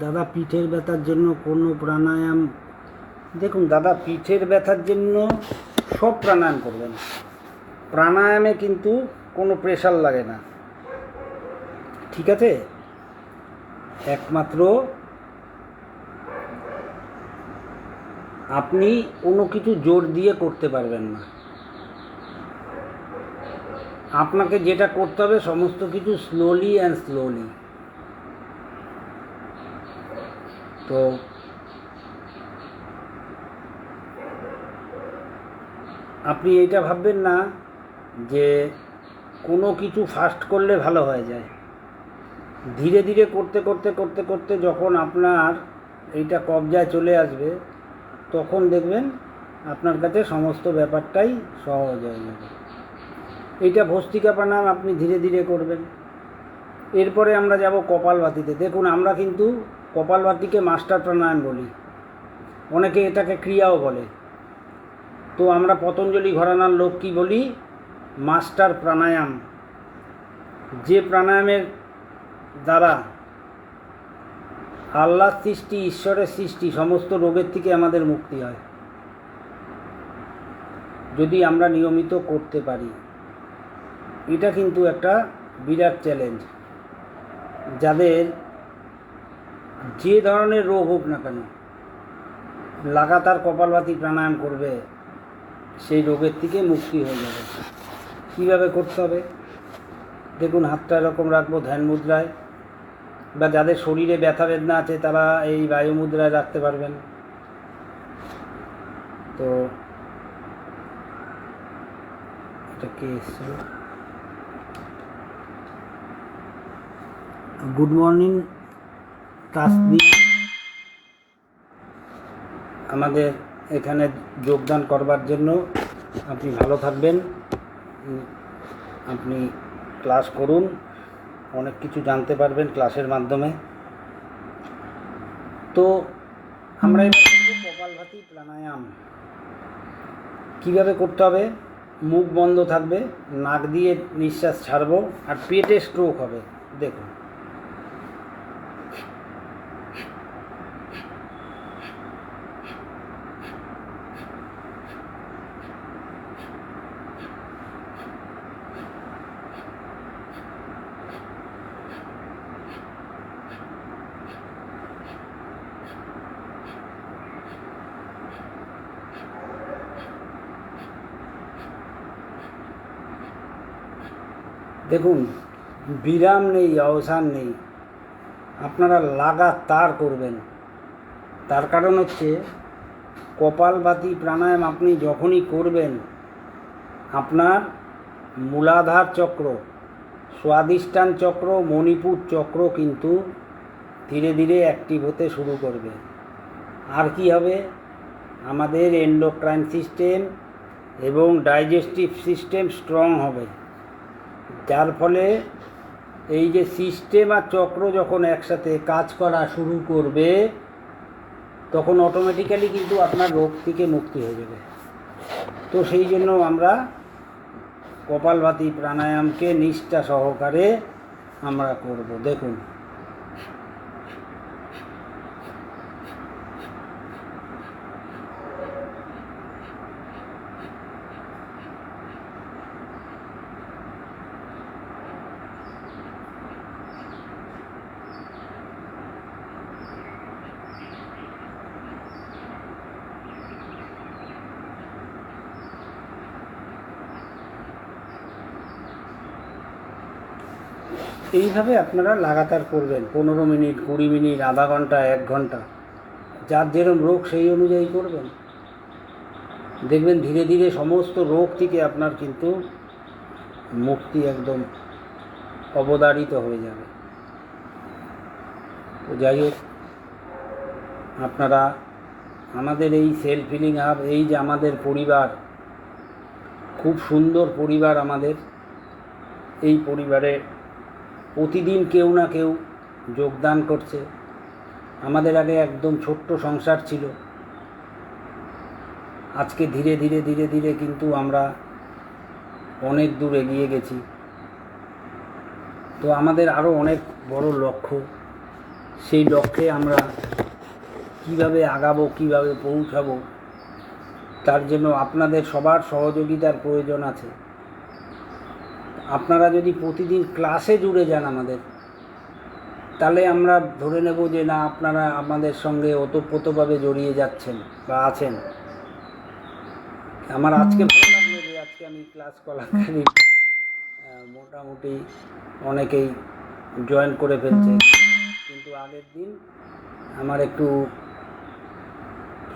দাদা পিঠের ব্যথার জন্য কোনো প্রাণায়াম, দেখুন দাদা পিঠের ব্যথার জন্য সব প্রাণায়াম করবেন, প্রাণায়ামে কিন্তু কোনো প্রেশার লাগে না, ঠিক আছে? একমাত্র আপনি কোনো কিছু জোর দিয়ে করতে পারবেন না। আপনাকে যেটা করতে হবে সমস্ত কিছু স্লোলি অ্যান্ড স্লোলি। তো আপনি এইটা ভাববেন না যে কোনো কিছু ফাস্ট করলে ভালো হয়ে যায়। ধীরে ধীরে করতে করতে করতে করতে যখন আপনার এইটা কবজায় চলে আসবে তখন দেখবেন আপনার কাছে সমস্ত ব্যাপারটাই সহজ হয়ে যাবে। এইটা ভস্ত্রিকা প্রাণায়াম আপনি ধীরে ধীরে করবেন। এরপরে আমরা যাব কপালভাতিতে। দেখুন, আমরা কিন্তু কপালভাতিকে মাস্টার প্রাণায়াম বলি, অনেকে এটাকে ক্রিয়াও বলে। তো আমরা পতঞ্জলি ঘরানার লোক কী বলি? মাস্টার প্রাণায়াম। যে প্রাণায়ামের দ্বারা আল্লাহর সৃষ্টি, ঈশ্বরের সৃষ্টি, সমস্ত রোগের থেকে আমাদের মুক্তি হয় যদি আমরা নিয়মিত করতে পারি। এটা কিন্তু একটা বিরাট চ্যালেঞ্জ। যাদের যে ধরনের রোগ হোক না কেন, লাগাতার কপালভাতি প্রাণায়াম করবে, সেই রোগের থেকে মুক্তি হয়ে যাবে। কীভাবে করতে হবে দেখুন, হাতটা এরকম রাখবো ধ্যান মুদ্রায়, বা যাদের শরীরে ব্যথা বেদনা আছে তারা এই বায়ু মুদ্রায় রাখতে পারবেন। তো এটা কে এসেছিল? গুড মর্নিং তাসনিয়া, আমাদের এখানে যোগদান করবার জন্য। আপনি ভালো থাকবেন, আপনি ক্লাস করুন, অনেক কিছু জানতে পারবেন ক্লাসের মাধ্যমে। তো আমরা এবার করব কপালভাতি প্রাণায়াম। কীভাবে করতে হবে? মুখ বন্ধ থাকবে, নাক দিয়ে নিঃশ্বাস ছাড়বো, আর পেটে স্ট্রোক হবে। দেখুন, দেখুন, বিরাম নেই, অবসান নেই, আপনারা লাগাতার করবেন। তার কারণ হচ্ছে কপালভাতি প্রাণায়াম আপনি যখনই করবেন আপনার মূলাধার চক্র, স্বাধিষ্ঠান চক্র, মণিপুর চক্র কিন্তু ধীরে ধীরে অ্যাক্টিভ হতে শুরু করবে। আর কি হবে? আমাদের এন্ডোক্রাইন সিস্টেম এবং ডাইজেস্টিভ সিস্টেম স্ট্রং হবে, যার ফলে এই যে সিস্টেম আর চক্র যখন একসাথে কাজ করা শুরু করবে তখন অটোমেটিক্যালি কিন্তু আপনার রোগ থেকে মুক্তি হয়ে যাবে। তো সেই জন্য আমরা কপালভাতি প্রাণায়ামকে নিষ্ঠা সহকারে আমরা করব। দেখুন, এইভাবে আপনারা লাগাতার করবেন, 15 মিনিট, 20 মিনিট, আধা ঘন্টা, 1 ঘন্টা, যার যেরকম রোগ সেই অনুযায়ী করবেন। দেখবেন ধীরে ধীরে সমস্ত রোগ থেকে আপনার কিন্তু মুক্তি একদম অবধারিত হয়ে যাবে। তো যাই হোক, আপনারা আমাদের এই সেলফ হিলিং হাব, এই যে আমাদের পরিবার, খুব সুন্দর পরিবার আমাদের, এই পরিবারে প্রতিদিন কেউ না কেউ যোগদান করছে। আমাদের আগে একদম ছোট্ট সংসার ছিল, আজকে ধীরে ধীরে ধীরে ধীরে কিন্তু আমরা অনেক দূর এগিয়ে গেছি। তো আমাদের আরও অনেক বড় লক্ষ্য, সেই লক্ষ্যে আমরা কিভাবে আগাবো, কিভাবে পৌঁছাবো, তার জন্য আপনাদের সবার সহযোগিতার প্রয়োজন আছে। আপনারা যদি প্রতিদিন ক্লাসে জুড়ে যান আমাদের, তাহলে আমরা ধরে নেব যে না, আপনারা আমাদের সঙ্গে ওতপ্রোতভাবে জড়িয়ে যাচ্ছেন বা আছেন। আমার আজকে ভালো লাগলো যে আজকে আমি ক্লাস করাকালীন মোটামুটি অনেকেই জয়েন করে ফেলছে, কিন্তু আগের দিন আমার একটু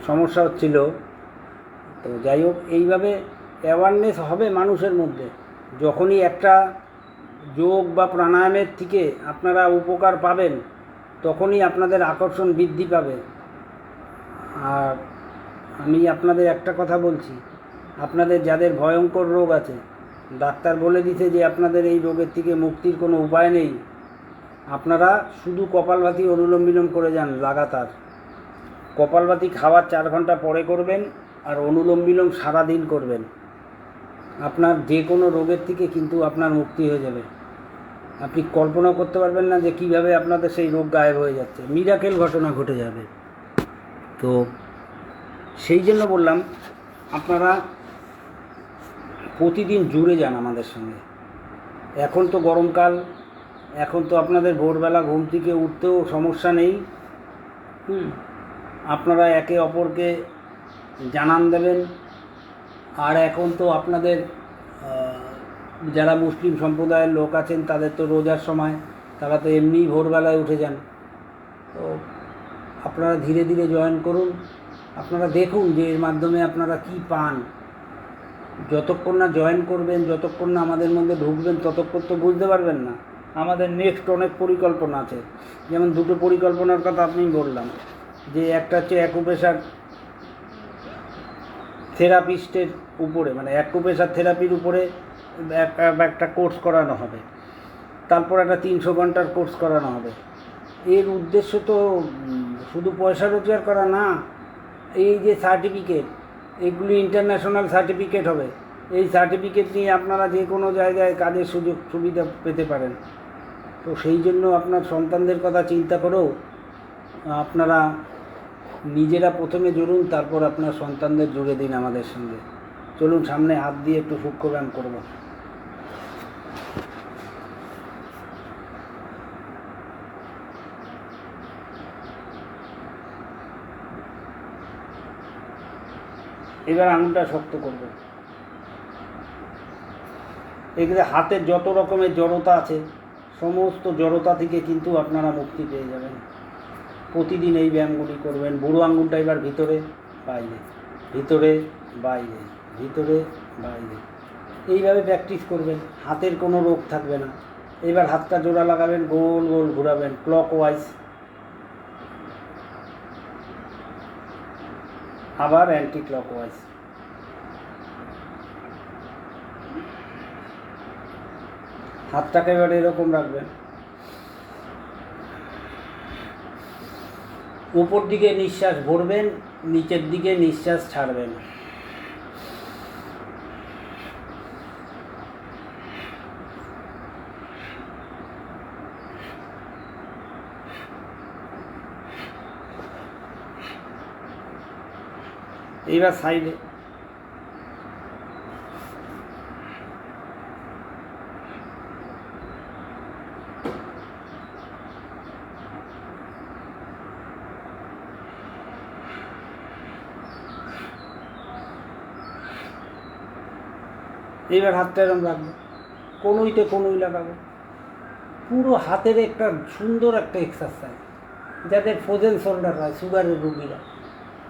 সমস্যা হচ্ছিল। তো যাই হোক, এইভাবে অ্যাওয়ারনেস হবে মানুষের মধ্যে। যখনই একটা যোগ বা প্রাণায়ামের থেকে আপনারা উপকার পাবেন, তখনই আপনাদের আকর্ষণ বৃদ্ধি পাবে। আর আমি আপনাদের একটা কথা বলছি, আপনাদের যাদের ভয়ঙ্কর রোগ আছে, ডাক্তার বলে দিছে যে আপনাদের এই রোগের থেকে মুক্তির কোনো উপায় নেই, আপনারা শুধু কপালভাতি অনুলোম বিলোম করে যান লাগাতার। কপালভাতি খাওয়ার 4 ঘন্টা পরে করবেন, আর অনুলোম বিলোম সারাদিন করবেন। আপনার যে কোনো রোগের থেকে কিন্তু আপনার মুক্তি হয়ে যাবে। আপনি কল্পনা করতে পারবেন না যে কীভাবে আপনাদের সেই রোগ গায়েব হয়ে যাচ্ছে, মিরাকেল ঘটনা ঘটে যাবে। তো সেই জন্য বললাম, আপনারা প্রতিদিন জুড়ে যান আমাদের সঙ্গে। এখন তো গরমকাল, এখন তো আপনাদের ভোরবেলা ঘুম থেকে উঠতেও সমস্যা নেই। আপনারা একে অপরকে জানান দেবেন। আর এখন তো আপনাদের যারা মুসলিম সম্প্রদায়ের লোক আছেন, তাদের তো রোজার সময়, তারা তো এমনিই ভোরবেলায় উঠে যান। তো আপনারা ধীরে ধীরে জয়েন করুন। আপনারা দেখুন যে এর মাধ্যমে আপনারা কি পান। যতক্ষণ না জয়েন করবেন, যতক্ষণ না আমাদের মধ্যে ঢুকবেন, ততক্ষণ তো বুঝতে পারবেন না। আমাদের নেক্সট অনেক পরিকল্পনা আছে। যেমন 2টো পরিকল্পনার কথা আপনি বললাম, যে একটা হচ্ছে অ্যাকুপ্রেশার থেরাপিস্টের উপরে, মানে অ্যাকুপ্রেশার থেরাপির উপরে একটা কোর্স করানো হবে। তারপর একটা 300 ঘন্টার কোর্স করানো হবে। এর উদ্দেশ্য তো শুধু পয়সা রোজগার করা না। এই যে সার্টিফিকেট, এগুলি ইন্টারন্যাশনাল সার্টিফিকেট হবে। এই সার্টিফিকেট নিয়ে আপনারা যে কোনো জায়গায় কাজের সুযোগ সুবিধা পেতে পারেন। তো সেই জন্য আপনার সন্তানদের কথা চিন্তা করেও আপনারা নিজেরা প্রথমে জুড়ুন, তারপর আপনার সন্তানদের জুড়ে দিন আমাদের সঙ্গে। চলুন সামনে হাত দিয়ে একটু সূক্ষ্ম ব্যায়াম করব। এবার আঙুলটা শক্ত করব। এগুলো হাতের যত রকমের জড়তা আছে, সমস্ত জড়তা থেকে কিন্তু আপনারা মুক্তি পেয়ে যাবেন। প্রতিদিন এই ব্যায়ামগুলি করবেন। বুড়ো আঙুলটা এবার ভিতরে বাইরে, ভিতরে বাইরে, ভিতরে বাইরে, এইভাবে প্র্যাকটিস করবেন। হাতের কোনো রোগ থাকবে না। এবার হাতটা জোড়া লাগাবেন, গোল গোল ঘোরাবেন ক্লকওয়াইজ, আবার অ্যান্টি ক্লকওয়াইজ। হাতটাকে এবার এরকম রাখবেন, উপর দিকে নিঃশ্বাস ভরবেন, নিচের দিকে নিঃশ্বাস ছাড়বেন। এইবার সাইডে, এইবার হাতটা এরকম রাখবো, কনুইতে কনুই লাগাবো। পুরো হাতের একটা সুন্দর একটা এক্সারসাইজ। যাদের ফ্রোজেন শোল্ডার হয়, সুগারের রোগীরা,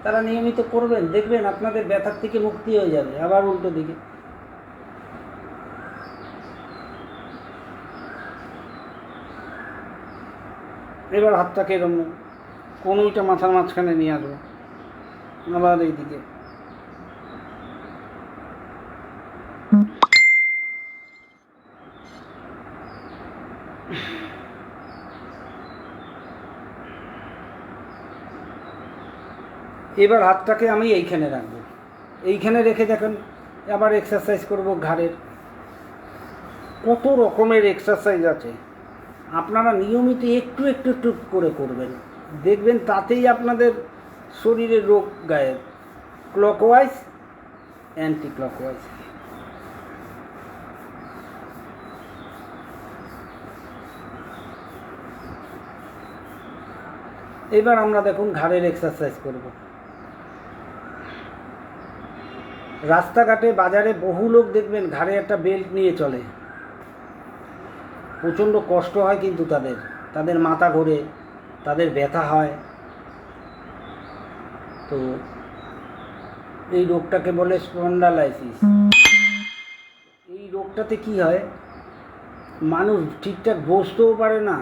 তারা নিয়মিত করবেন, দেখবেন আপনাদের ব্যথার থেকে মুক্তি হয়ে যাবে। আবার উল্টো দিকে, এবার হাতটাকে এরকম কনুইটা মাথার মাঝখানে নিয়ে আসবো, আবার এইদিকে। এবার হাতটাকে আমি এইখানে রাখবো, এইখানে রেখে দেখেন আবার এক্সারসাইজ করব ঘাড়ের। কত রকমের এক্সারসাইজ আছে, আপনারা নিয়মিত একটু একটু একটু করে করবেন, দেখবেন তাতেই আপনাদের শরীরের রোগ গায়েব। Clockwise, anti clockwise. এবার আমরা দেখুন ঘাড়ের এক্সারসাইজ করব। রাস্তাঘাটে বাজারে বহু লোক দেখবেন ঘাড়ে একটা বেল্ট নিয়ে চলে, প্রচণ্ড কষ্ট হয় কিন্তু তাদের মাথা ঘোরে, তাদের ব্যথা হয়। তো এই রোগটাকে বলে স্পন্ডালাইসিস। এই রোগটাতে কি হয়, মানুষ ঠিকঠাক বসতেও পারে না,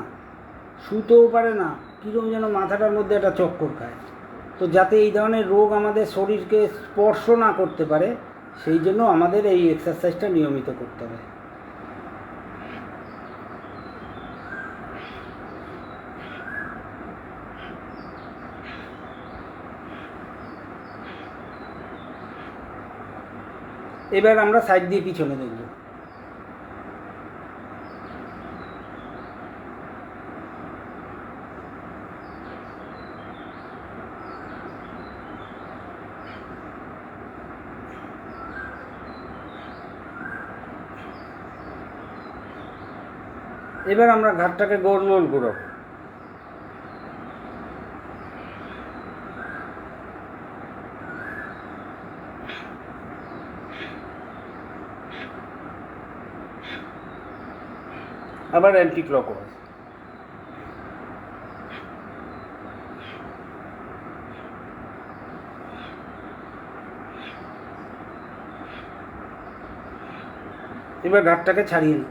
শুতেও পারে না, কীরকম যেন মাথাটার মধ্যে একটা চক্কর খায়। তো যাতে এই ধরনের রোগ আমাদের শরীরকে স্পর্শ না করতে পারে, সেই জন্য আমাদের এই এক্সারসাইজটা নিয়মিত করতে হবে। এবার আমরা সাইড দিয়ে পিছনে দেখব। এবার আমরা ঘাটটাকে গোল গোল ঘোরাবো। আবার অ্যান্টি ক্লকওয়াইজ। এবার ঘাটটাকে ছাড়িয়ে নিই।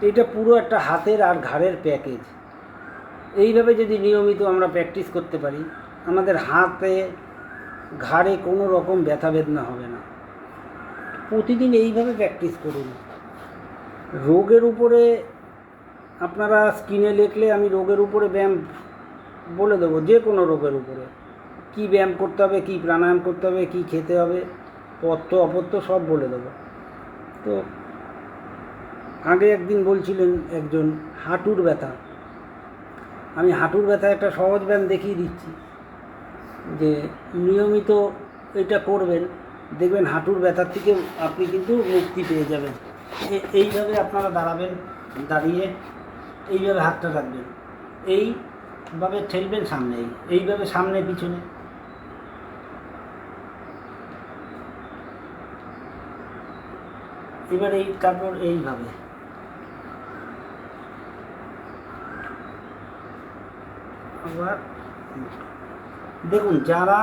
এটা পুরো একটা হাতের আর ঘাড়ের প্যাকেজ। এইভাবে যদি নিয়মিত আমরা প্র্যাকটিস করতে পারি, আমাদের হাতে ঘাড়ে কোনো রকম ব্যথা বেদনা হবে না। প্রতিদিন এইভাবে প্র্যাকটিস করুন। রোগের উপরে আপনারা স্ক্রিনে লিখলে আমি রোগের উপরে ব্যায়াম বলে দেবো, যে কোনো রোগের উপরে কি ব্যায়াম করতে হবে, কি প্রাণায়াম করতে হবে, কি খেতে হবে, পথ্য অপথ্য সব বলে দেবো। তো আগে একদিন বলছিলেন একজন হাঁটুর ব্যথা, আমি হাঁটুর ব্যথা একটা সহজ ব্যায়াম দেখিয়ে দিচ্ছি, যে নিয়মিত এটা করবেন, দেখবেন হাঁটুর ব্যথার থেকে আপনি কিন্তু মুক্তি পেয়ে যাবেন। এইভাবে আপনারা দাঁড়াবেন, দাঁড়িয়ে এইভাবে হাতটা রাখবেন, এইভাবে ঠেলবেন সামনে, এইভাবে সামনে পিছনে, এবার তারপর এইভাবে। আবার দেখুন, যারা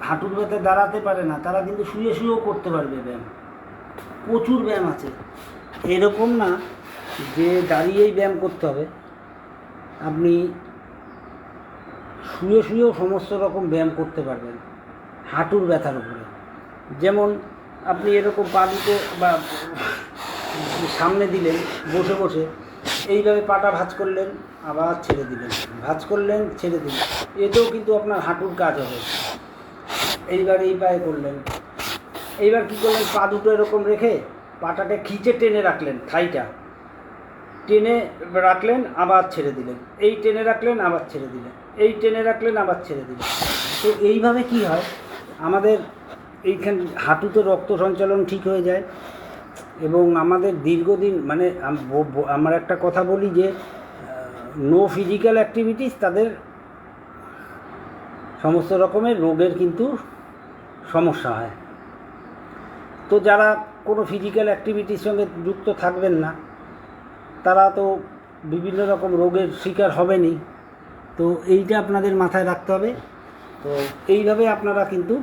হাঁটুর ব্যথায় দাঁড়াতে পারে না, তারা কিন্তু শুয়ে শুয়েও করতে পারবে ব্যায়াম। প্রচুর ব্যায়াম আছে, এরকম না যে দাঁড়িয়েই ব্যায়াম করতে হবে। আপনি শুয়ে শুয়েও সমস্ত রকম ব্যায়াম করতে পারবেন হাঁটুর ব্যথার উপরে। যেমন আপনি এরকম পা দুটো বা সামনে দিলেন বসে বসে, এইভাবে পাটা ভাঁজ করলেন, আবার ছেড়ে দিলেন, ভাঁজ করলেন, ছেড়ে দিলেন, এতেও কিন্তু আপনার হাঁটুর কাজ হবে। এইবার এই পায়ে করলেন, এইবার কী করলেন, পা দুটো এরকম রেখে পাটাকে খিঁচে টেনে রাখলেন, থাইটা টেনে রাখলেন, আবার ছেড়ে দিলেন, এই টেনে রাখলেন, আবার ছেড়ে দিলেন, এই টেনে রাখলেন, আবার ছেড়ে দিলেন। তো এইভাবে কি হয়, আমাদের এইখানে হাঁটুতে রক্ত সঞ্চালন ঠিক হয়ে যায় এবং আমাদের দীর্ঘদিন, মানে আমার একটা কথা বলি যে নো ফিজিক্যাল অ্যাক্টিভিটিস, তাদের সমস্ত রকমের রোগের কিন্তু সমস্যা হয়। তো যারা কোনো ফিজিক্যাল অ্যাক্টিভিটির সঙ্গে যুক্ত থাকবেন না, তারা তো বিভিন্ন রকম রোগের শিকার হবেনই। তো এইটা আপনাদের মাথায় রাখতে হবে। তো এইভাবে আপনারা কিন্তু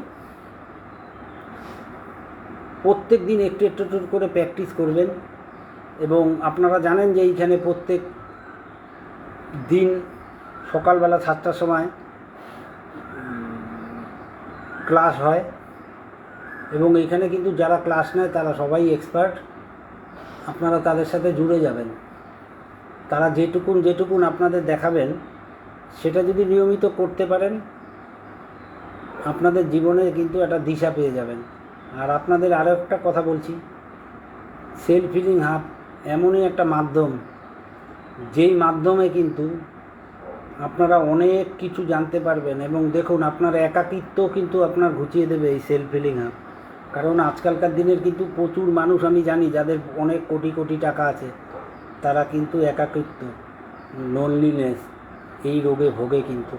প্রত্যেক দিন একটু একটু করে প্র্যাকটিস করবেন। এবং আপনারা জানেন যে এইখানে প্রত্যেক দিন সকালবেলা 7টার সময় ক্লাস হয় এবং এইখানে কিন্তু যারা ক্লাস নেয় তারা সবাই এক্সপার্ট। আপনারা তাদের সাথে জুড়ে যাবেন, তারা যেটুকুন আপনাদের দেখাবেন সেটা যদি নিয়মিত করতে পারেন, আপনাদের জীবনে কিন্তু একটা দিশা পেয়ে যাবেন। আর আপনাদের আরও একটা কথা বলছি, সেলফ হিলিং হাব এমনই একটা মাধ্যম, যেই মাধ্যমে কিন্তু আপনারা অনেক কিছু জানতে পারবেন। এবং দেখুন, আপনার একাকিত্ব কিন্তু আপনার ঘুচিয়ে দেবে এই সেলফ হিলিং হাব। কারণ আজকালকার দিনের কিন্তু প্রচুর মানুষ আমি জানি যাদের অনেক কোটি কোটি টাকা আছে, তারা কিন্তু একাকিত্ব, লোনলিনেস এই রোগে ভোগে কিন্তু।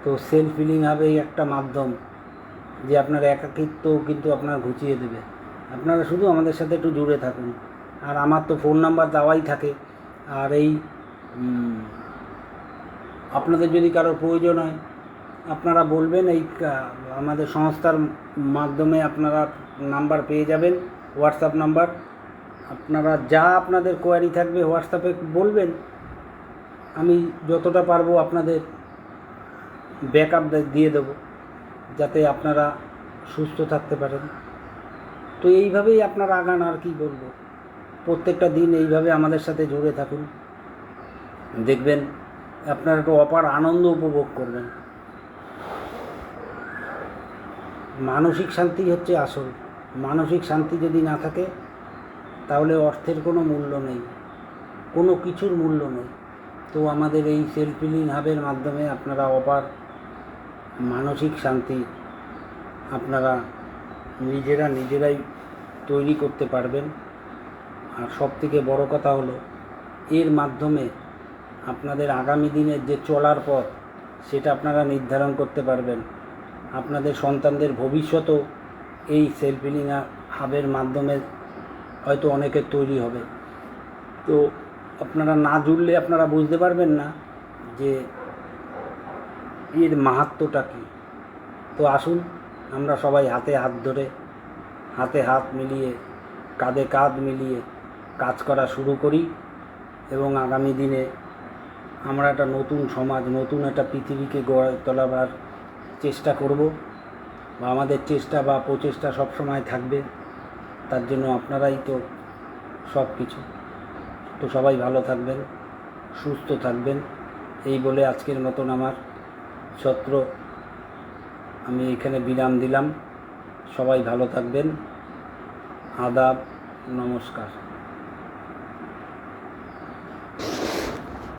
তো সেলফ হিলিং হাবেই একটা মাধ্যম যে আপনার একাকিত্ব কিন্তু আপনার ঘুচিয়ে দেবে। আপনারা শুধু আমাদের সাথে একটু জুড়ে থাকুন। আর আমার তো ফোন নাম্বার দেওয়াই থাকে। আর এই আপনাদের যদি কারোর প্রয়োজন হয় আপনারা বলবেন, এই আমাদের সংস্থার মাধ্যমে আপনারা নাম্বার পেয়ে যাবেন, হোয়াটসঅ্যাপ নাম্বার। আপনারা যা আপনাদের কোয়ারি থাকবে হোয়াটসঅ্যাপে বলবেন, আমি যতটা পারবো আপনাদের ব্যাকআপ দিয়ে দেবো, যাতে আপনারা সুস্থ থাকতে পারেন। তো এইভাবেই আপনারা আগান, আর কি বলবো। প্রত্যেকটা দিন এইভাবে আমাদের সাথে জুড়ে থাকুন, দেখবেন আপনারা একটু অপার আনন্দ উপভোগ করবেন। মানসিক শান্তি হচ্ছে আসল। মানসিক শান্তি যদি না থাকে তাহলে অর্থের কোনো মূল্য নেই, কোনো কিছুর মূল্য নেই। তো আমাদের এই সেলফ হিলিং হাবের মাধ্যমে আপনারা অপার মানসিক শান্তি আপনারা নিজেরাই তৈরি করতে পারবেন। আর সবথেকে বড় কথা হলো, এর মাধ্যমে আপনাদের আগামী দিনের যে চলার পথ সেটা আপনারা নির্ধারণ করতে পারবেন। আপনাদের সন্তানদের ভবিষ্যতও এই সেলফ হিলিং হাবের মাধ্যমে হয়তো অনেকের তৈরি হবে। তো আপনারা না জুড়লে আপনারা বুঝতে পারবেন না যে এর মাহাত্ম্যটা কী। তো আসুন আমরা সবাই হাতে হাত ধরে, হাতে হাত মিলিয়ে, কাঁধে কাঁধ মিলিয়ে কাজ করা শুরু করি এবং আগামী দিনে আমরা একটা নতুন সমাজ, নতুন একটা পৃথিবীকে গড়ে তোলাবার চেষ্টা করব। বা আমাদের চেষ্টা বা প্রচেষ্টা সবসময় থাকবে, তার জন্য আপনারাই তো সব কিছু। তো সবাই ভালো থাকবেন, সুস্থ থাকবেন, এই বলে আজকের মতন আমার সত্র আমি এখানে বিরাম দিলাম। সবাই ভালো থাকবেন। আদাব, নমস্কার।